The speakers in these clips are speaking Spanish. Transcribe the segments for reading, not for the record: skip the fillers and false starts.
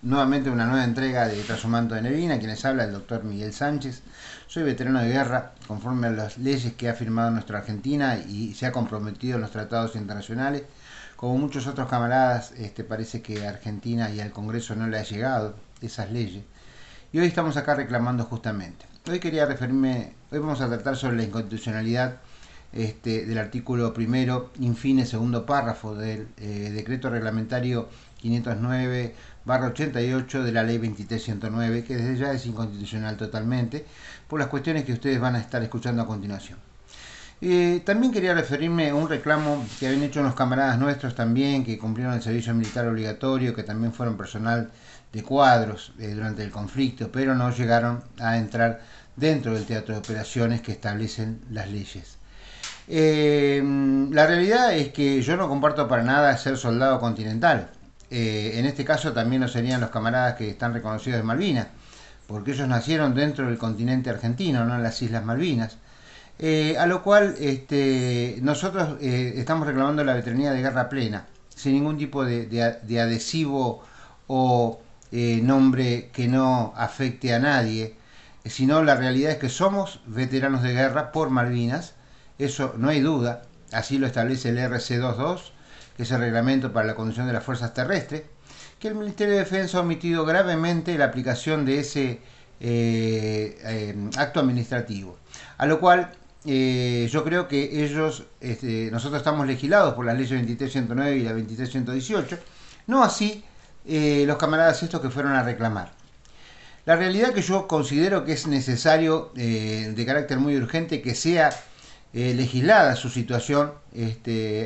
nuevamente una nueva entrega de Tras un manto de neblina. Quienes habla el doctor Miguel Sánchez. Soy veterano de guerra conforme a las leyes que ha firmado nuestra Argentina y se ha comprometido en los tratados internacionales. Como muchos otros camaradas, parece que a Argentina y al Congreso no le ha llegado esas leyes. Y hoy estamos acá reclamando justamente. Hoy vamos a tratar sobre la inconstitucionalidad del artículo primero, infine, segundo párrafo del decreto reglamentario 509/88 de la ley 23109, que desde ya es inconstitucional totalmente, por las cuestiones que ustedes van a estar escuchando a continuación. También quería referirme a un reclamo que habían hecho unos camaradas nuestros también, que cumplieron el servicio militar obligatorio, que también fueron personal de cuadros durante el conflicto, pero no llegaron a entrar dentro del teatro de operaciones que establecen las leyes. La realidad es que yo no comparto para nada ser soldado continental. En este caso también lo serían los camaradas que están reconocidos de Malvinas, porque ellos nacieron dentro del continente argentino, no en las Islas Malvinas. A lo cual nosotros estamos reclamando la veteranía de guerra plena, sin ningún tipo de adhesivo o nombre que no afecte a nadie, sino la realidad es que somos veteranos de guerra por Malvinas, eso no hay duda, así lo establece el RC22, que es el reglamento para la conducción de las fuerzas terrestres, que el Ministerio de Defensa ha omitido gravemente la aplicación de ese acto administrativo, a lo cual yo creo que nosotros estamos legislados por las leyes 23109 y la 23118, no así los camaradas estos que fueron a reclamar. La realidad que yo considero que es necesario, de carácter muy urgente, que sea legislada su situación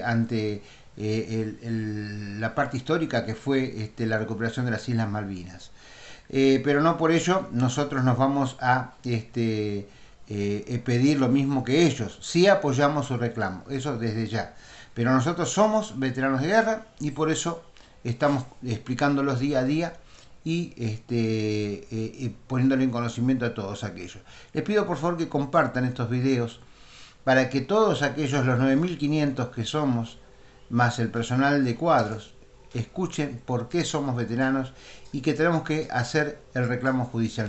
ante la parte histórica que fue la recuperación de las Islas Malvinas. Pero no por ello nosotros nos vamos a pedir lo mismo que ellos. Sí apoyamos su reclamo, eso desde ya. Pero nosotros somos veteranos de guerra y por eso estamos explicándolos día a día y poniéndole en conocimiento a todos aquellos. Les pido por favor que compartan estos videos para que todos aquellos, los 9500 que somos, más el personal de cuadros, escuchen por qué somos veteranos y que tenemos que hacer el reclamo judicial.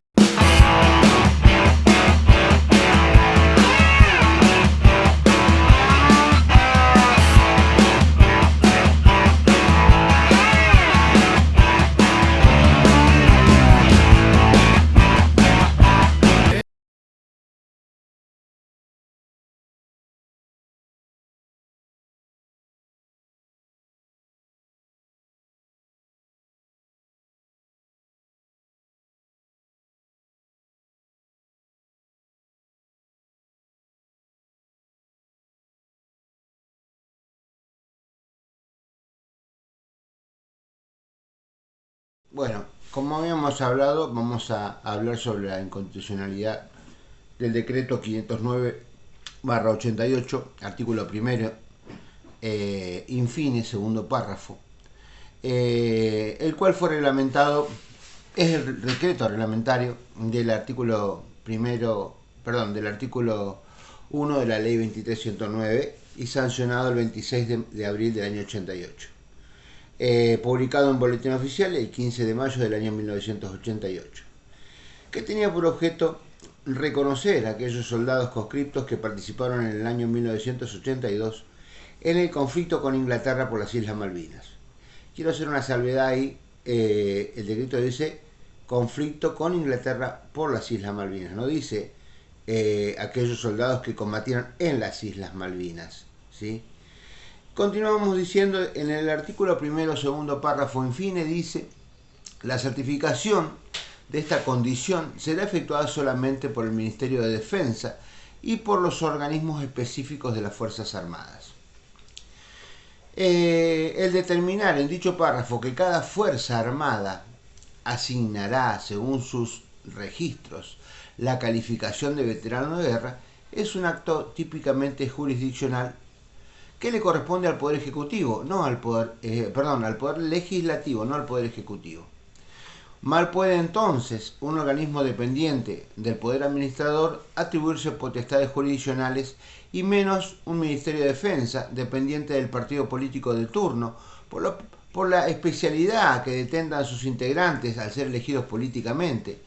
Bueno, como habíamos hablado, vamos a hablar sobre la inconstitucionalidad del decreto 509/88, artículo primero, infine, segundo párrafo, el cual fue reglamentado, es el decreto reglamentario del artículo primero, perdón, del artículo 1 de la ley 23109 y sancionado el 26 de abril del año 88. Publicado en Boletín Oficial el 15 de mayo del año 1988, que tenía por objeto reconocer a aquellos soldados conscriptos que participaron en el año 1982 en el conflicto con Inglaterra por las Islas Malvinas. Quiero hacer una salvedad ahí, el decreto dice conflicto con Inglaterra por las Islas Malvinas, no dice aquellos soldados que combatieron en las Islas Malvinas, ¿sí? Continuamos diciendo, en el artículo primero, segundo párrafo, infine, dice: la certificación de esta condición será efectuada solamente por el Ministerio de Defensa y por los organismos específicos de las Fuerzas Armadas. El determinar en dicho párrafo que cada Fuerza Armada asignará, según sus registros, la calificación de veterano de guerra es un acto típicamente jurisdiccional que le corresponde al Poder Ejecutivo, no al Poder, al Poder Legislativo, no al Poder Ejecutivo. Mal puede entonces un organismo dependiente del Poder Administrador atribuirse potestades jurisdiccionales y menos un Ministerio de Defensa dependiente del partido político de turno, por la especialidad que detentan sus integrantes al ser elegidos políticamente,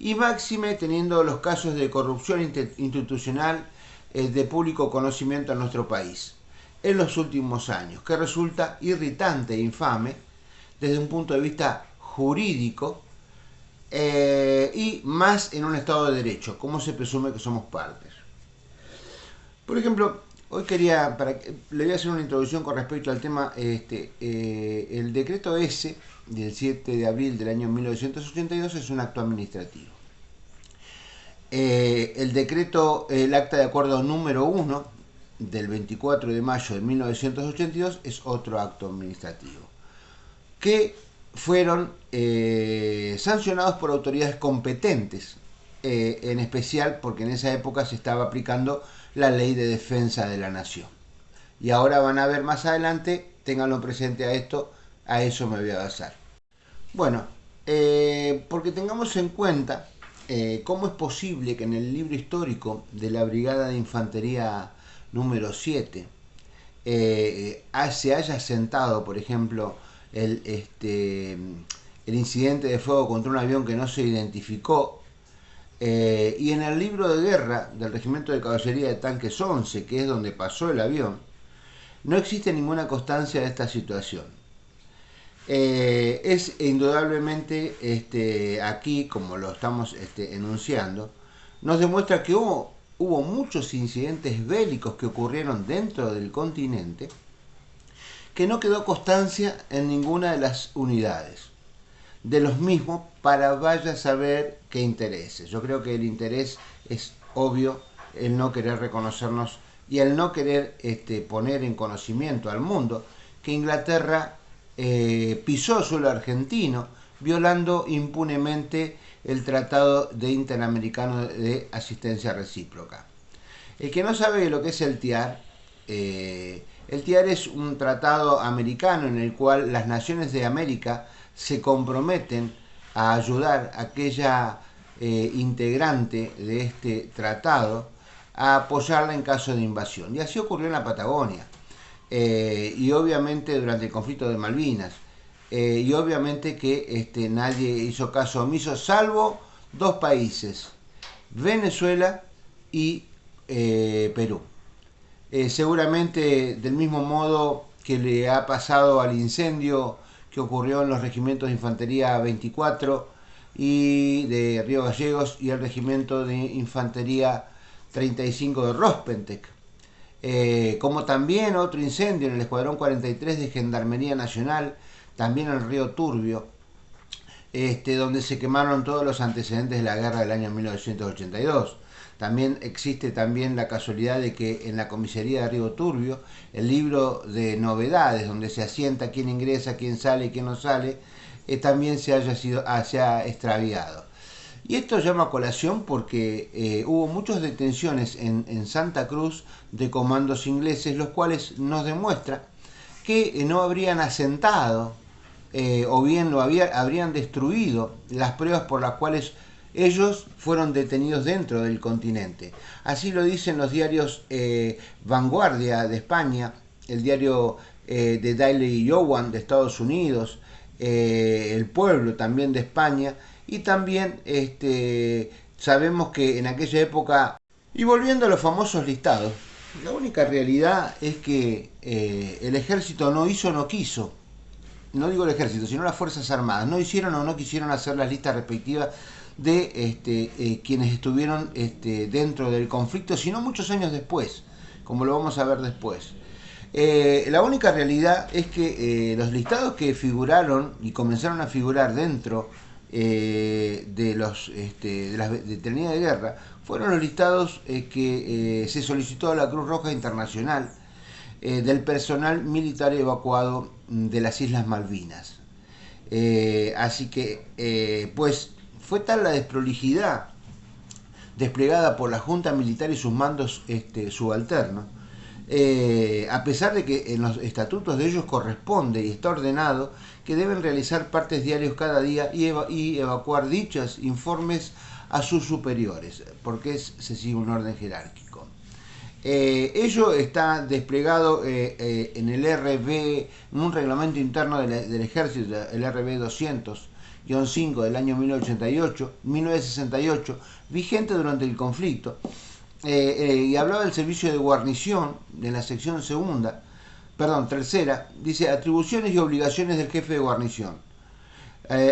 y máxime teniendo los casos de corrupción institucional de público conocimiento en nuestro país en los últimos años, que resulta irritante e infame desde un punto de vista jurídico, y más en un Estado de Derecho, como se presume que somos partes. Por ejemplo, hoy le voy a hacer una introducción con respecto al tema, el decreto S del 7 de abril del año 1982 es un acto administrativo. El acta de acuerdo número 1 del 24 de mayo de 1982 es otro acto administrativo, que fueron sancionados por autoridades competentes, en especial porque en esa época se estaba aplicando la Ley de Defensa de la Nación. Y ahora van a ver más adelante, ténganlo presente a eso me voy a basar. Bueno, porque tengamos en cuenta cómo es posible que en el libro histórico de la Brigada de Infantería número 7 se haya sentado, por ejemplo, el incidente de fuego contra un avión que no se identificó, y en el libro de guerra del Regimiento de Caballería de Tanques 11, que es donde pasó el avión, no existe ninguna constancia de esta situación. Es indudablemente aquí, como lo estamos enunciando, nos demuestra que hubo muchos incidentes bélicos que ocurrieron dentro del continente, que no quedó constancia en ninguna de las unidades de los mismos, para vaya a saber qué intereses. Yo creo que el interés es obvio, el no querer reconocernos y el no querer poner en conocimiento al mundo que Inglaterra pisó suelo argentino, violando impunemente el Tratado Interamericano de Asistencia Recíproca. El que no sabe lo que es el TIAR es un tratado americano en el cual las naciones de América se comprometen a ayudar a aquella integrante de este tratado a apoyarla en caso de invasión. Y así ocurrió en la Patagonia, y obviamente durante el conflicto de Malvinas, y obviamente que nadie hizo caso omiso, salvo dos países, Venezuela y Perú. Seguramente del mismo modo que le ha pasado al incendio que ocurrió en los regimientos de Infantería 24 y de Río Gallegos y el regimiento de Infantería 35 de Rospentec, como también otro incendio en el Escuadrón 43 de Gendarmería Nacional, también en el Río Turbio, donde se quemaron todos los antecedentes de la guerra del año 1982. También existe la casualidad de que en la comisaría de Río Turbio, el libro de novedades, donde se asienta quién ingresa, quién sale y quién no sale, también se ha extraviado. Y esto llama a colación porque hubo muchas detenciones en Santa Cruz de comandos ingleses, los cuales nos demuestran que no habrían asentado o bien habrían destruido las pruebas por las cuales ellos fueron detenidos dentro del continente. Así lo dicen los diarios Vanguardia de España, el diario de Daily Yowan de Estados Unidos, El Pueblo también de España, y también sabemos que en aquella época, y volviendo a los famosos listados, la única realidad es que el ejército no quiso, no digo el ejército, sino las Fuerzas Armadas, no hicieron o no quisieron hacer las listas respectivas de quienes estuvieron dentro del conflicto, sino muchos años después, como lo vamos a ver después. La única realidad es que los listados que figuraron y comenzaron a figurar dentro de las detenidas de guerra fueron los listados que se solicitó a la Cruz Roja Internacional del personal militar evacuado de las Islas Malvinas. Así que pues fue tal la desprolijidad desplegada por la Junta Militar y sus mandos subalternos, a pesar de que en los estatutos de ellos corresponde y está ordenado que deben realizar partes diarios cada día y evacuar dichos informes a sus superiores, porque se sigue un orden jerárquico. Ello está desplegado en el en un reglamento interno del ejército, el RB 200-5 del año 1968, vigente durante el conflicto, y hablaba del servicio de guarnición de la sección tercera, dice atribuciones y obligaciones del jefe de guarnición.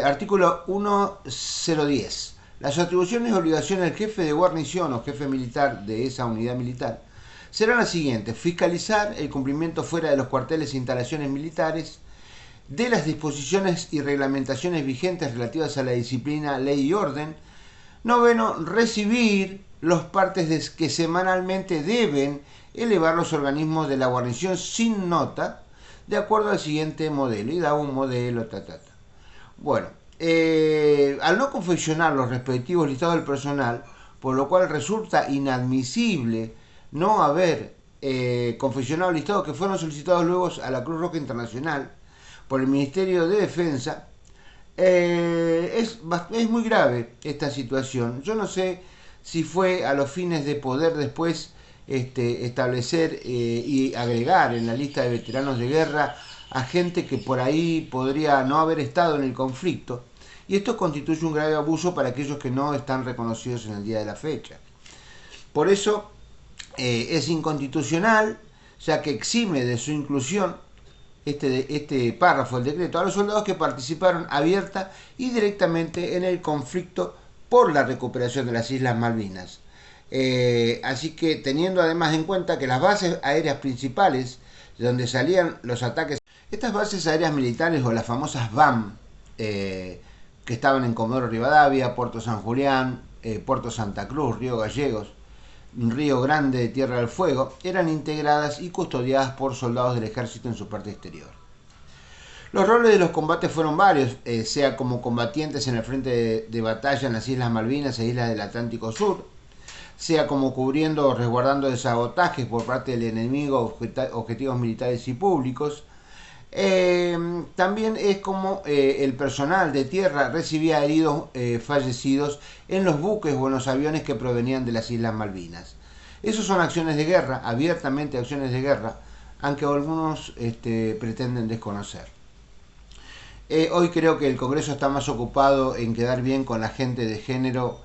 Artículo 1010. Las atribuciones y obligaciones del jefe de guarnición o jefe militar de esa unidad militar serán las siguientes: fiscalizar el cumplimiento fuera de los cuarteles e instalaciones militares de las disposiciones y reglamentaciones vigentes relativas a la disciplina, ley y orden. Noveno, recibir los partes que semanalmente deben elevar los organismos de la guarnición sin nota, de acuerdo al siguiente modelo. Y da un modelo, Bueno, al no confeccionar los respectivos listados del personal, por lo cual resulta inadmisible no haber confeccionado listados que fueron solicitados luego a la Cruz Roja Internacional por el Ministerio de Defensa, es muy grave esta situación. Yo no sé si fue a los fines de poder después establecer y agregar en la lista de veteranos de guerra a gente que por ahí podría no haber estado en el conflicto, y esto constituye un grave abuso para aquellos que no están reconocidos en el día de la fecha. Por eso es inconstitucional, ya que exime de su inclusión este párrafo del decreto a los soldados que participaron abierta y directamente en el conflicto por la recuperación de las Islas Malvinas. Así que, teniendo además en cuenta que las bases aéreas principales de donde salían los ataques, estas bases aéreas militares, o las famosas BAM, que estaban en Comodoro Rivadavia, Puerto San Julián, Puerto Santa Cruz, Río Gallegos, Río Grande de Tierra del Fuego, eran integradas y custodiadas por soldados del ejército en su parte exterior. Los roles de los combates fueron varios, sea como combatientes en el frente de batalla en las Islas Malvinas e Islas del Atlántico Sur, sea como cubriendo o resguardando de sabotajes por parte del enemigo objetivos militares y públicos. También es como el personal de tierra recibía heridos fallecidos en los buques o en los aviones que provenían de las Islas Malvinas. Esas son acciones de guerra, abiertamente acciones de guerra, aunque algunos pretenden desconocer. Hoy creo que el Congreso está más ocupado en quedar bien con la gente de género,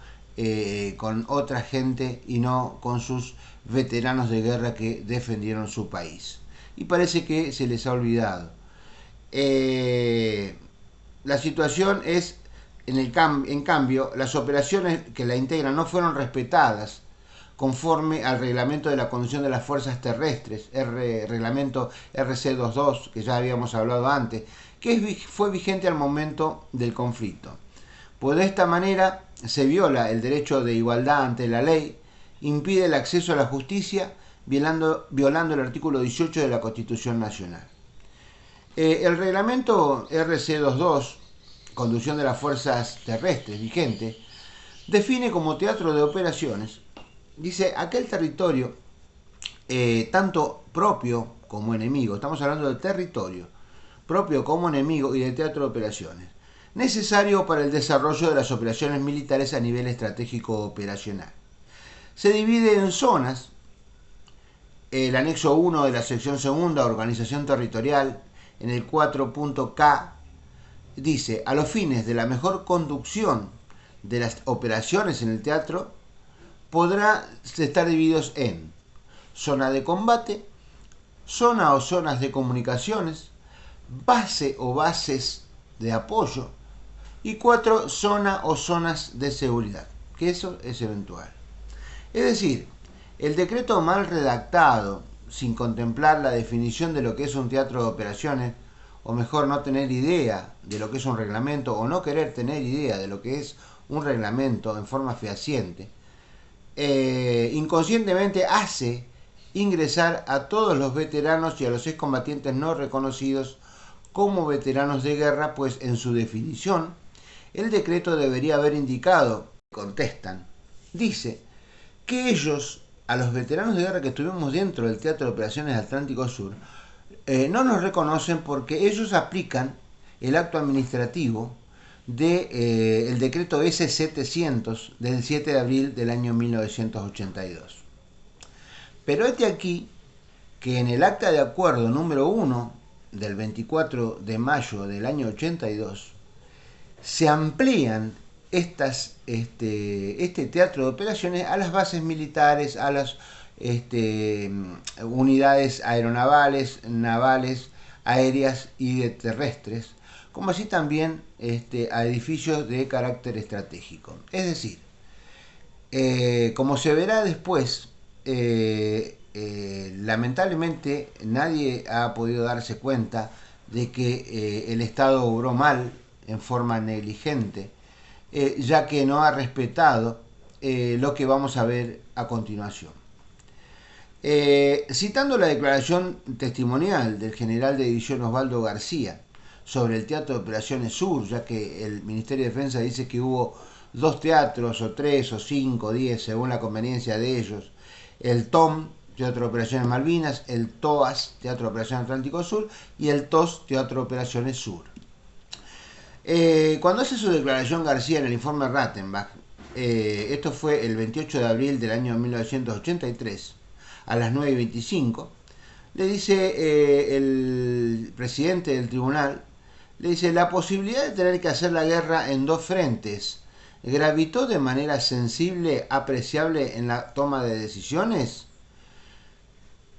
con otra gente, y no con sus veteranos de guerra que defendieron su país. Y parece que se les ha olvidado. La situación es, en cambio, las operaciones que la integran no fueron respetadas conforme al reglamento de la conducción de las fuerzas terrestres, reglamento RC22, que ya habíamos hablado antes, que fue vigente al momento del conflicto. Pues de esta manera se viola el derecho de igualdad ante la ley, impide el acceso a la justicia, violando el artículo 18 de la Constitución Nacional. El reglamento RC22, conducción de las fuerzas terrestres vigente, define como teatro de operaciones, dice, aquel territorio, tanto propio como enemigo, estamos hablando del territorio, propio como enemigo y de teatro de operaciones, necesario para el desarrollo de las operaciones militares a nivel estratégico operacional. Se divide en zonas. El anexo 1 de la sección segunda, organización territorial, en el 4.k, dice, a los fines de la mejor conducción de las operaciones en el teatro, podrá estar divididos en zona de combate, zona o zonas de comunicaciones, base o bases de apoyo, y 4, zona o zonas de seguridad, que eso es eventual. Es decir, el decreto mal redactado, sin contemplar la definición de lo que es un teatro de operaciones, o mejor, no tener idea de lo que es un reglamento, o no querer tener idea de lo que es un reglamento en forma fehaciente, inconscientemente hace ingresar a todos los veteranos y a los excombatientes no reconocidos como veteranos de guerra, pues en su definición el decreto debería haber indicado, contestan, dice que ellos, a los veteranos de guerra que estuvimos dentro del Teatro de Operaciones Atlántico Sur, no nos reconocen porque ellos aplican el acto administrativo del decreto S700 del 7 de abril del año 1982. Pero este aquí que en el acta de acuerdo número 1 del 24 de mayo del año 82 se amplían este teatro de operaciones a las bases militares, a las unidades aeronavales, navales, aéreas y terrestres, como así también a edificios de carácter estratégico. Es decir, como se verá después, lamentablemente nadie ha podido darse cuenta de que el Estado obró mal en forma negligente, ya que no ha respetado lo que vamos a ver a continuación. Citando la declaración testimonial del general de división Osvaldo García sobre el Teatro de Operaciones Sur, ya que el Ministerio de Defensa dice que hubo 2 teatros, o 3, o 5, o 10, según la conveniencia de ellos: el TOM, Teatro de Operaciones Malvinas; el TOAS, Teatro de Operaciones Atlántico Sur; y el TOS, Teatro de Operaciones Sur. Cuando hace su declaración García en el informe Rattenbach, esto fue el 28 de abril del año 1983, a las 9:25, le dice el presidente del tribunal, le dice: la posibilidad de tener que hacer la guerra en 2 frentes gravitó de manera sensible, apreciable en la toma de decisiones.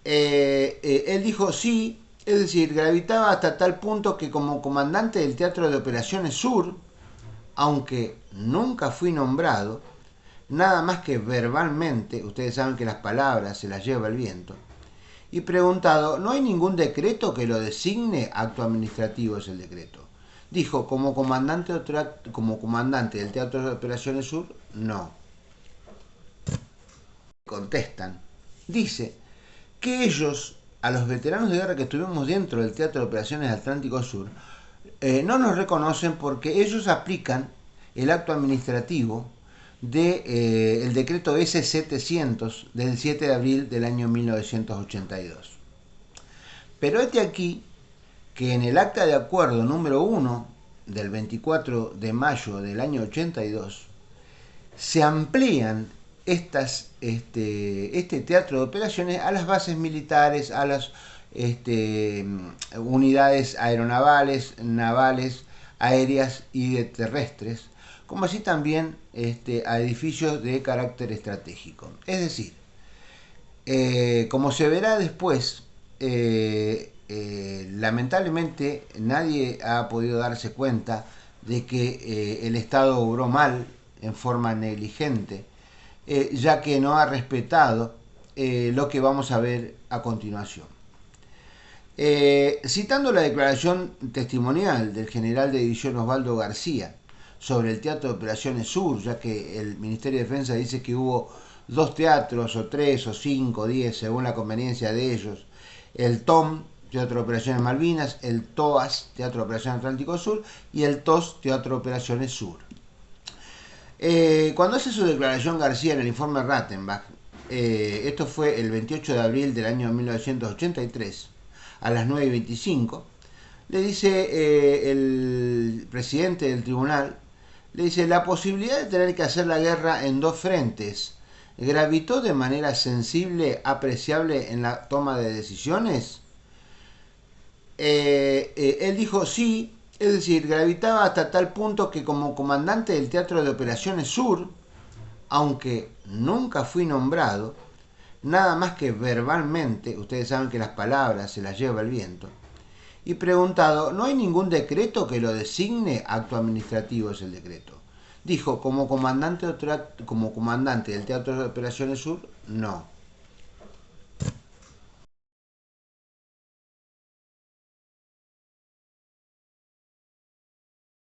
Él dijo sí, es decir, gravitaba hasta tal punto que como comandante del Teatro de Operaciones Sur, aunque nunca fui nombrado, nada más que verbalmente, ustedes saben que las palabras se las lleva el viento, y preguntado: ¿no hay ningún decreto que lo designe? Acto administrativo es el decreto. Dijo: como comandante del Teatro de Operaciones Sur, no. Contestan. Dice que ellos, a los veteranos de guerra que estuvimos dentro del Teatro de Operaciones Atlántico Sur, no nos reconocen porque ellos aplican el acto administrativo del decreto S700 del 7 de abril del año 1982. Pero este aquí, que en el acta de acuerdo número 1 del 24 de mayo del año 82 se amplían este teatro de operaciones a las bases militares, a las unidades aeronavales, navales, aéreas y terrestres, como así también a edificios de carácter estratégico. Es decir, como se verá después, lamentablemente nadie ha podido darse cuenta de que el Estado obró mal en forma negligente, ya que no ha respetado lo que vamos a ver a continuación. Citando la declaración testimonial del general de división Osvaldo García sobre el Teatro de Operaciones Sur, ya que el Ministerio de Defensa dice que hubo 2 teatros, o 3, o 5, o 10, según la conveniencia de ellos: el TOM, Teatro de Operaciones Malvinas; el TOAS, Teatro de Operaciones Atlántico Sur; y el TOS, Teatro de Operaciones Sur. Cuando hace su declaración García en el informe Rattenbach, esto fue el 28 de abril del año 1983, a las 9:25, le dice el presidente del tribunal, le dice: la posibilidad de tener que hacer la guerra en 2 frentes gravitó de manera sensible, apreciable en la toma de decisiones. Él dijo sí, es decir, gravitaba hasta tal punto que como comandante del Teatro de Operaciones Sur, aunque nunca fui nombrado, nada más que verbalmente, ustedes saben que las palabras se las lleva el viento, y preguntado: ¿no hay ningún decreto que lo designe? Acto administrativo es el decreto. Dijo: como comandante del Teatro de Operaciones Sur, no.